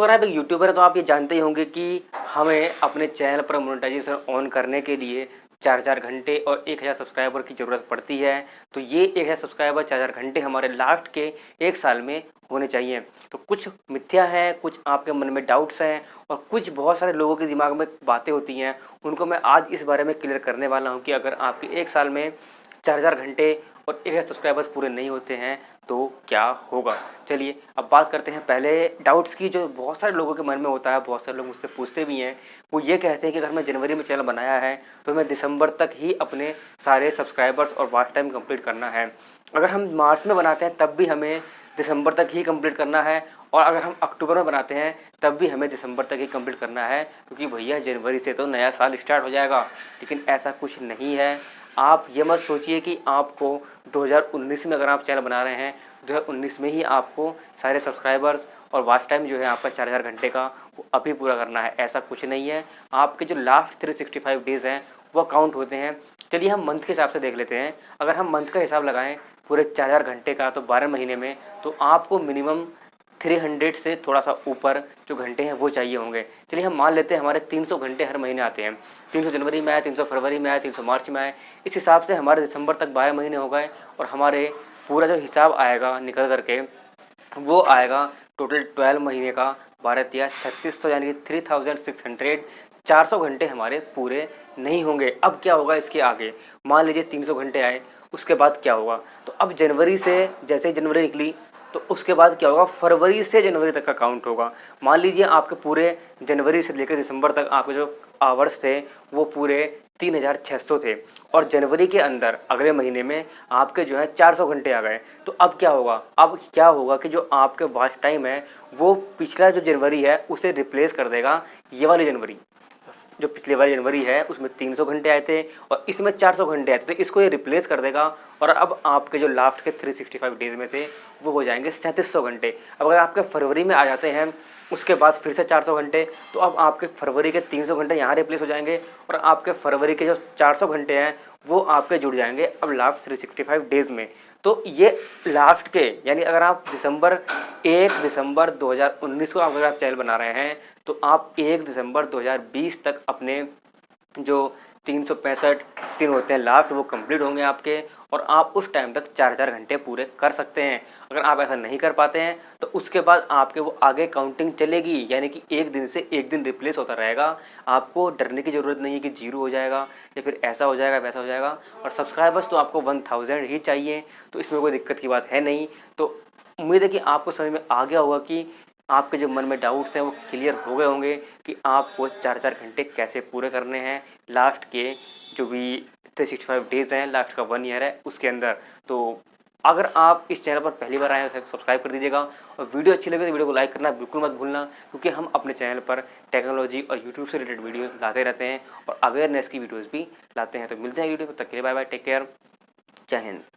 अगर आप एक यूट्यूबर हैं तो आप ये जानते ही होंगे कि हमें अपने चैनल पर मोनेटाइजेशन ऑन करने के लिए 4-4 घंटे और 1000 सब्सक्राइबर की ज़रूरत पड़ती है। तो ये 1000 सब्सक्राइबर 4-4 घंटे हमारे लास्ट के 1 साल में होने चाहिए। तो कुछ मिथ्या हैं, कुछ आपके मन में डाउट्स हैं और कुछ बहुत सारे लोगों के दिमाग में बातें होती हैं, उनको मैं आज इस बारे में क्लियर करने वाला हूँ कि अगर आपके 1 साल में 4,000 घंटे और 1000 सब्सक्राइबर्स पूरे नहीं होते हैं तो क्या होगा। चलिए अब बात करते हैं पहले डाउट्स की, जो बहुत सारे लोगों के मन में होता है, बहुत सारे लोग मुझसे पूछते भी हैं। वो ये कहते हैं कि अगर मैं जनवरी में चैनल बनाया है तो मैं दिसंबर तक ही अपने सारे सब्सक्राइबर्स और वॉच टाइम कंप्लीट करना है। अगर हम मार्च में बनाते हैं तब भी हमें दिसंबर तक ही कंप्लीट करना है, और अगर हम अक्टूबर में बनाते हैं तब भी हमें दिसंबर तक ही कंप्लीट करना है, क्योंकि भैया जनवरी से तो नया साल स्टार्ट हो जाएगा। लेकिन ऐसा कुछ नहीं है। आप ये मत सोचिए कि आपको 2019 में अगर आप चैनल बना रहे हैं 2019 में ही आपको सारे सब्सक्राइबर्स और वॉच टाइम जो है आपका 4,000 घंटे का वो अभी पूरा करना है। ऐसा कुछ नहीं है। आपके जो लास्ट 365 डेज़ हैं वो काउंट होते हैं। चलिए हम मंथ के हिसाब से देख लेते हैं। अगर हम मंथ का हिसाब लगाएं पूरे 4,000 घंटे का तो 12 महीने में, तो आपको मिनिमम 300 से थोड़ा सा ऊपर जो घंटे हैं वो चाहिए होंगे। चलिए हम मान लेते हैं हमारे 300 घंटे हर महीने आते हैं। 300 जनवरी में आए, 300 फरवरी में आए, 300 मार्च में आए। इस हिसाब से हमारे दिसंबर तक 12 महीने हो गए, और हमारे पूरा जो हिसाब आएगा निकल करके वो आएगा टोटल 12 महीने का 12 या 3600, यानी कि 3600। 400 घंटे हमारे पूरे नहीं होंगे। अब क्या होगा इसके आगे, मान लीजिए 300 घंटे आए, उसके बाद क्या होगा। तो अब जनवरी से, जैसे ही जनवरी निकली तो उसके बाद क्या होगा, फरवरी से जनवरी तक का काउंट होगा। मान लीजिए आपके पूरे जनवरी से लेकर दिसंबर तक आपके जो आवर्स थे वो पूरे 3600 थे, और जनवरी के अंदर अगले महीने में आपके जो है 400 घंटे आ गए। तो अब क्या होगा, अब क्या होगा कि जो आपके वॉच टाइम है वो पिछला जो जनवरी है उसे रिप्लेस कर देगा ये वाली जनवरी। जो पिछले वाली जनवरी है उसमें 300 घंटे आए थे और इसमें 400 घंटे आए थे, तो इसको ये रिप्लेस कर देगा। और अब आपके जो लास्ट के 365 डेज में थे वो हो जाएंगे 3700 घंटे। अब अगर आपके फरवरी में आ जाते हैं उसके बाद फिर से 400 घंटे, तो अब आपके फरवरी के 300 घंटे यहाँ रिप्लेस हो जाएंगे, और आपके फरवरी के जो 400 घंटे हैं वो आपके जुड़ जाएंगे अब लास्ट 365 डेज़ में। तो ये लास्ट के, यानी अगर आप 1 दिसंबर 2019 को अगर आप चैनल बना रहे हैं तो आप 1 दिसंबर 2020 तक अपने जो 365 दिन होते हैं लास्ट वो कंप्लीट होंगे आपके, और आप उस टाइम तक 4,000 घंटे पूरे कर सकते हैं। अगर आप ऐसा नहीं कर पाते हैं तो उसके बाद आपके वो आगे काउंटिंग चलेगी, यानी कि एक दिन से एक दिन रिप्लेस होता रहेगा। आपको डरने की ज़रूरत नहीं है कि 0 हो जाएगा या फिर ऐसा हो जाएगा वैसा हो जाएगा। और सब्सक्राइबर्स तो आपको 1000 ही चाहिए, तो इसमें कोई दिक्कत की बात है नहीं। तो उम्मीद है कि आपको समझ में आ गया होगा कि आपके जो मन में डाउट्स हैं वो क्लियर हो गए होंगे कि आपको 4-4 घंटे कैसे पूरे करने हैं लास्ट के जो भी 365 डेज़ हैं, लास्ट का 1 ईयर है उसके अंदर। तो अगर आप इस चैनल पर पहली बार आए हैं तो सब्सक्राइब कर दीजिएगा, और वीडियो अच्छी लगे तो वीडियो को लाइक करना बिल्कुल मत भूलना, क्योंकि हम अपने चैनल पर टेक्नोलॉजी और यूट्यूब से रिलेटेड वीडियोज़ लाते रहते हैं और अवेयरनेस की वीडियोज़ भी लाते हैं। तो मिलते हैं वीडियो, तब तक के लिए बाय बाय, टेक केयर, जय हिंद।